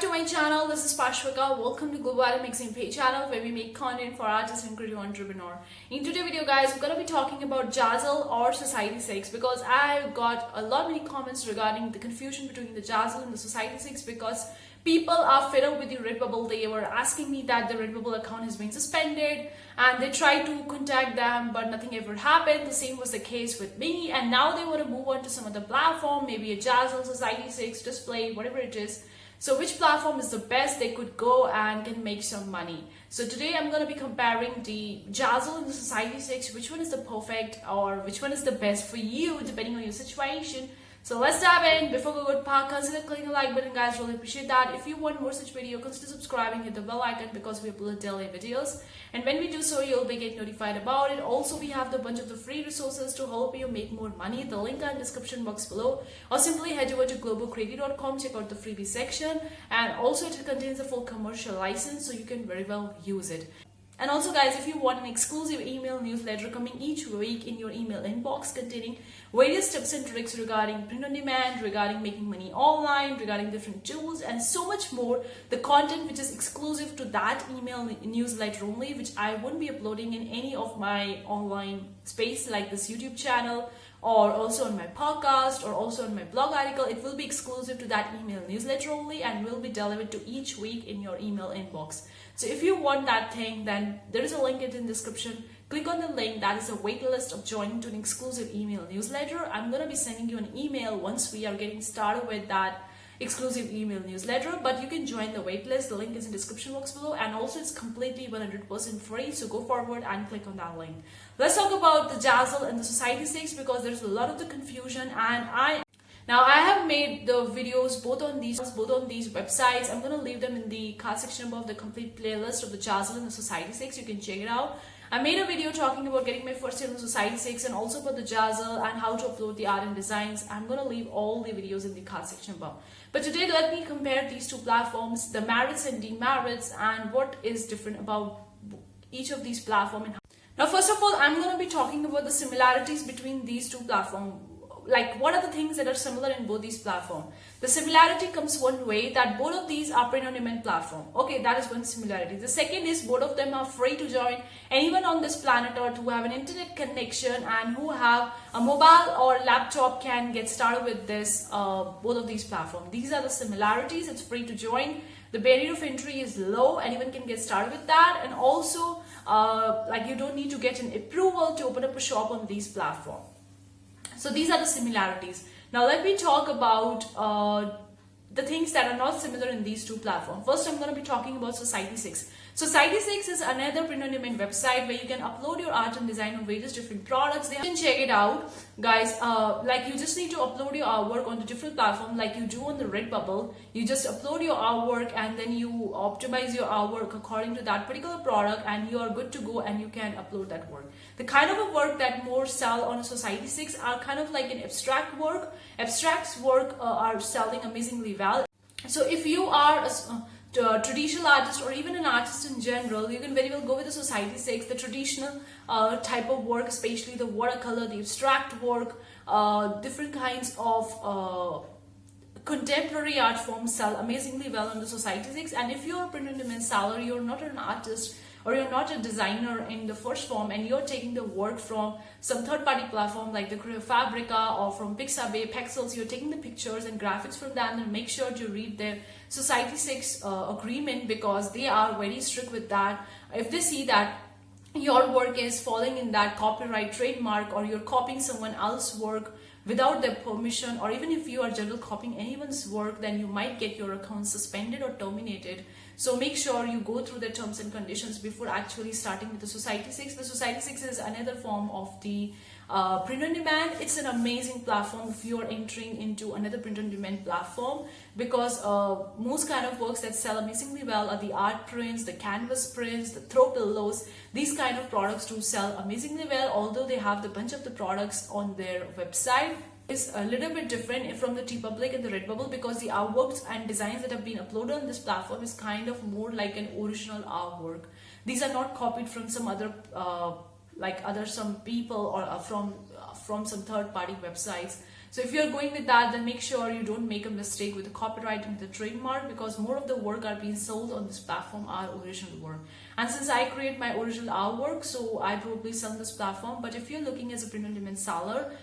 to my channel. This is Pashwika. Welcome to Globo Arte Magazine page channel where we make content for artists and creative entrepreneur. In today's video guys, we're going to be talking about Zazzle or Society 6 because I got a lot many comments regarding the confusion between the Zazzle and the Society 6 because people are fed up with the Redbubble. They were asking me that the Redbubble account has been suspended and they tried to contact them but nothing ever happened. The same was the case with me, and now they want to move on to some other platform, maybe a Zazzle, Society 6, Display, whatever it is. So which platform is the best they could go and can make some money? So today I'm going to be comparing the Zazzle and the Society 6, which one is the perfect or which one is the best for you depending on your situation. So let's dive in. Before we go to part, consider clicking the like button guys, really appreciate that. If you want more such video, consider subscribing, hit the bell icon because we upload daily videos, and when we do so you'll be getting notified about it. Also we have the bunch of the free resources to help you make more money. The link in the description box below, or simply head over to globocreative.com, check out the freebie section, and also it contains a full commercial license so you can very well use it. And also guys, if you want an exclusive email newsletter coming each week in your email inbox containing various tips and tricks regarding print on demand, regarding making money online, regarding different tools and so much more, the content which is exclusive to that email newsletter only, which I won't be uploading in any of my online space like this YouTube channel or also on my podcast or also on my blog article. It will be exclusive to that email newsletter only and will be delivered to each week in your email inbox. So if you want that thing, then there is a link in the description. Click on the link. That is a wait list of joining to an exclusive email newsletter. I'm going to be sending you an email once we are getting started with that exclusive email newsletter, but you can join the wait list. The link is in the description box below, and also it's completely 100% free, so go forward and click on that link. Let's talk about the Zazzle and the Society 6 because there's a lot of the confusion, and I have made the videos both on these websites. I'm going to leave them in the card section above, the complete playlist of the Zazzle and the Society 6. You can check it out. I made a video talking about getting my first sale in the Society 6 and also about the Zazzle and how to upload the art and designs. I'm going to leave all the videos in the card section above. But today let me compare these two platforms, the merits and demerits, and what is different about each of these platforms. Now first of all, I'm going to be talking about the similarities between these two platforms. Like, what are the things that are similar in both these platforms? The similarity comes one way, that both of these are print on demand platform. Okay, that is one similarity. The second is both of them are free to join. Anyone on this planet Earth who have an internet connection and who have a mobile or laptop can get started with this, both of these platforms. These are the similarities. It's free to join. The barrier of entry is low. Anyone can get started with that. And also, like, you don't need to get an approval to open up a shop on these platforms. So these are the similarities. Now let me talk about the things that are not similar in these two platforms. First, I'm going to be talking about Society 6. Society 6 is another print-on-demand website where you can upload your art and design on various different products. You can check it out, guys. Like, you just need to upload your artwork on the different platforms like you do on the Redbubble. You just upload your artwork and then you optimize your artwork according to that particular product, and you are good to go and you can upload that work. The kind of a work that more sell on Society 6 are kind of like an abstract work. Abstracts work are selling amazingly well. So if you are a traditional artist or even an artist in general, you can very well go with the Society 6, the traditional type of work, especially the watercolor, the abstract work, different kinds of contemporary art forms sell amazingly well on the Society 6. And if you're a print-on-demand seller, you're not an artist or you're not a designer in the first form and you're taking the work from some third-party platform like the Fabrica or from Pixabay, Pexels, you're taking the pictures and graphics from them, and make sure to read their Society 6 agreement because they are very strict with that. If they see that your work is falling in that copyright trademark or you're copying someone else's work without their permission, or even if you are general copying anyone's work, then you might get your account suspended or terminated. So make sure you go through the terms and conditions before actually starting with the Society 6. The Society 6 is another form of the print on demand. It's an amazing platform if you are entering into another print on demand platform because most kind of works that sell amazingly well are the art prints, the canvas prints, the throw pillows. These kind of products do sell amazingly well, although they have the bunch of the products on their website. Is a little bit different from the Teepublic and the Redbubble because the artworks and designs that have been uploaded on this platform is kind of more like an original artwork. These are not copied from some other some people or from some third-party websites. So if you're going with that, then make sure you don't make a mistake with the copyright and the trademark, because more of the work are being sold on this platform are original work. And since I create my original artwork, so I probably sell this platform. But if you're looking as a print on demand seller,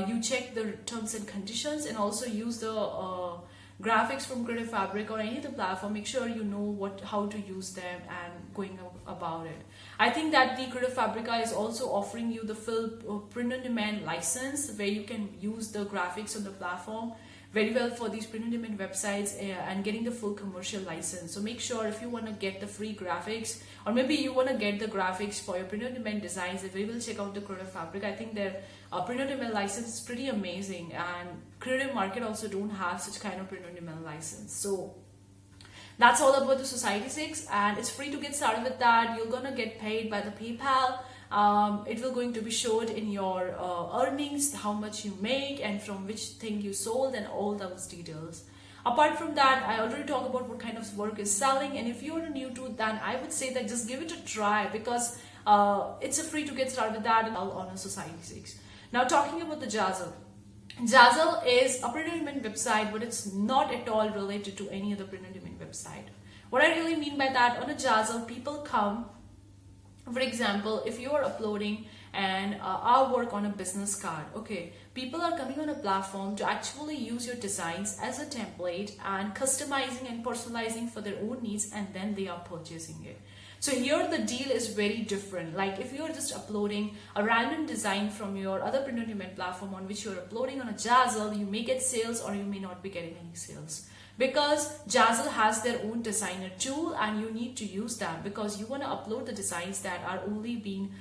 you check the terms and conditions and also use the graphics from Creative Fabric or any other platform. Make sure you know how to use them and going about it. I think that the Creative Fabrica is also offering you the full print on demand license, where you can use the graphics on the platform very well for these print on demand websites and getting the full commercial license. So make sure if you want to get the free graphics, or maybe you want to get the graphics for your print on demand designs, if you will check out the Creative Fabric. I think their print on demand license is pretty amazing, and Creative Market also don't have such kind of print on demand license. So that's all about the Society 6, and it's free to get started with that. You're gonna get paid by the PayPal. It will going to be showed in your earnings, how much you make and from which thing you sold and all those details. Apart from that, I already talked about what kind of work is selling, and if you're new to it, then I would say that just give it a try, because it's a free to get started with that and all on a Society 6. Now talking about the Zazzle. Zazzle is a print on demand website, but it's not at all related to any other print on demand website. What I really mean by that, on a Zazzle, people come. For example, if you are uploading an artwork on a business card, okay, people are coming on a platform to actually use your designs as a template and customizing and personalizing for their own needs, and then they are purchasing it. So here the deal is very different. Like if you're just uploading a random design from your other print on demand platform on which you're uploading on a Zazzle, you may get sales or you may not be getting any sales. Because Zazzle has their own designer tool, and you need to use that because you want to upload the designs that are only being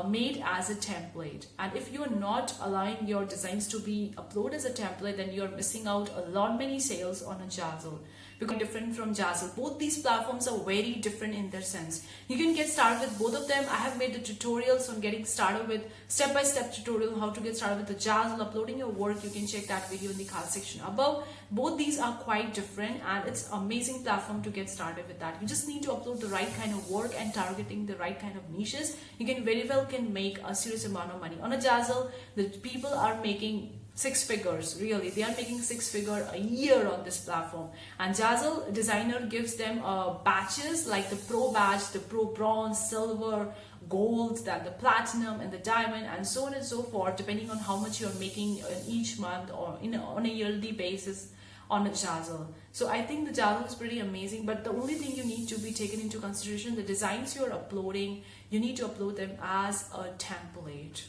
made as a template. And if you're not allowing your designs to be uploaded as a template, then you're missing out a lot many sales on a Zazzle. Because different from Zazzle, both these platforms are very different in their sense. You can get started with both of them. I have made the tutorials on getting started with step-by-step tutorial how to get started with the Zazzle, uploading your work. You can check that video in the card section above. Both these are quite different, and it's an amazing platform to get started with that. You just need to upload the right kind of work and targeting the right kind of niches. You can very well make a serious amount of money. On a Zazzle, the people are making 6 figures, really. They are making 6 figures a year on this platform. And Zazzle designer gives them badges like the pro badge, the pro bronze, silver, gold, that the platinum and the diamond, and so on and so forth, depending on how much you're making in each month or on a yearly basis on a Zazzle. So I think the Zazzle is pretty amazing, but the only thing you need to be taken into consideration, the designs you're uploading, you need to upload them as a template.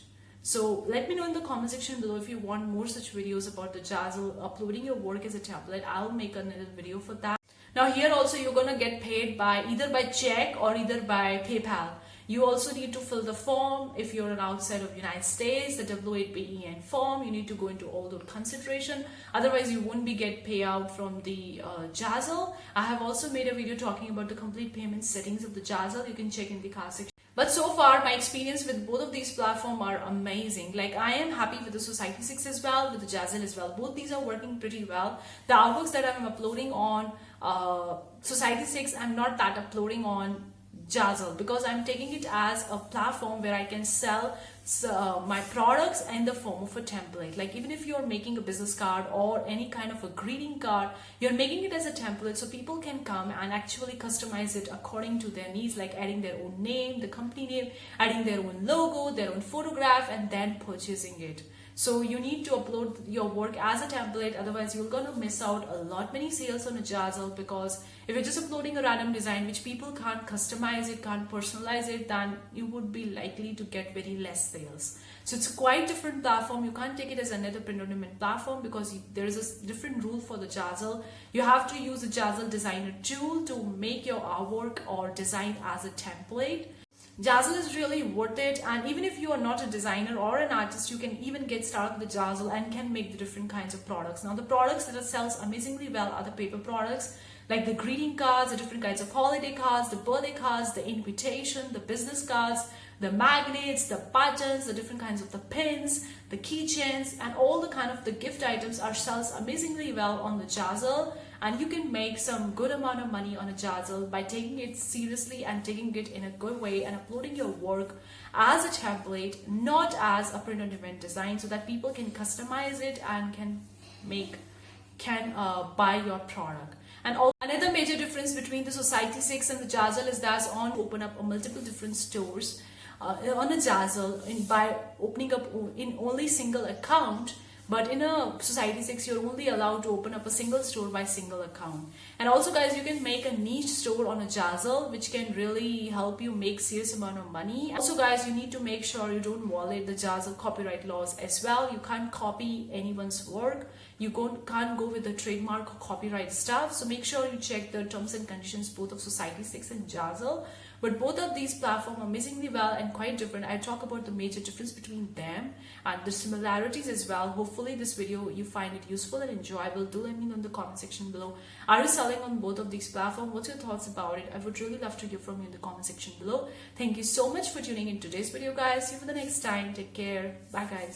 So let me know in the comment section below if you want more such videos about the Zazzle, uploading your work as a template. I'll make another video for that. Now here also you're gonna get paid by either by check or either by PayPal. You also need to fill the form if you're outside of United States, the W8BEN form. You need to go into all those consideration. Otherwise, you won't be get payout from the Zazzle. I have also made a video talking about the complete payment settings of the Zazzle. You can check in the card section. But so far, my experience with both of these platforms are amazing. Like I am happy with the Society 6 as well, with the Zazzle as well. Both these are working pretty well. The artworks that I'm uploading on Society 6, I'm not that uploading on Zazzle, because I'm taking it as a platform where I can sell my products in the form of a template. Like even if you're making a business card or any kind of a greeting card, you're making it as a template so people can come and actually customize it according to their needs, like adding their own name, the company name, adding their own logo, their own photograph, and then purchasing it. So you need to upload your work as a template, otherwise you're gonna miss out a lot many sales on a Zazzle, because if you're just uploading a random design which people can't customize it, can't personalize it, then you would be likely to get very less sales. So it's a quite different platform. You can't take it as another print on demand platform because there is a different rule for the Zazzle. You have to use the Zazzle designer tool to make your artwork or design as a template. Zazzle is really worth it, and even if you are not a designer or an artist, you can even get started with the Zazzle and can make the different kinds of products. Now the products that sells amazingly well are the paper products, like the greeting cards, the different kinds of holiday cards, the birthday cards, the invitation, the business cards, the magnets, the buttons, the different kinds of the pins, the keychains, and all the kind of the gift items are sells amazingly well on the Zazzle. and you can make some good amount of money on a Zazzle by taking it seriously and taking it in a good way and uploading your work as a template, not as a print-on-demand design, so that people can customize it and can buy your product. And also, another major difference between the Society 6 and the Zazzle is that on open up multiple different stores on a Zazzle by opening up in only single account, but in a Society 6 you're only allowed to open up a single store by single account. And also guys, you can make a niche store on a Zazzle which can really help you make serious amount of money. Also guys, you need to make sure you don't violate the Zazzle copyright laws as well. You can't copy anyone's work. You can't go with the trademark or copyright stuff. So make sure you check the terms and conditions both of Society 6 and Zazzle. But both of these platforms are amazingly well and quite different. I talk about the major difference between them and the similarities as well. Hopefully this video you find it useful and enjoyable. Do let me know in the comment section below. Are you selling on both of these platforms? What's your thoughts about it? I would really love to hear from you in the comment section below. Thank you so much for tuning in today's video guys. See you for the next time. Take care. Bye guys.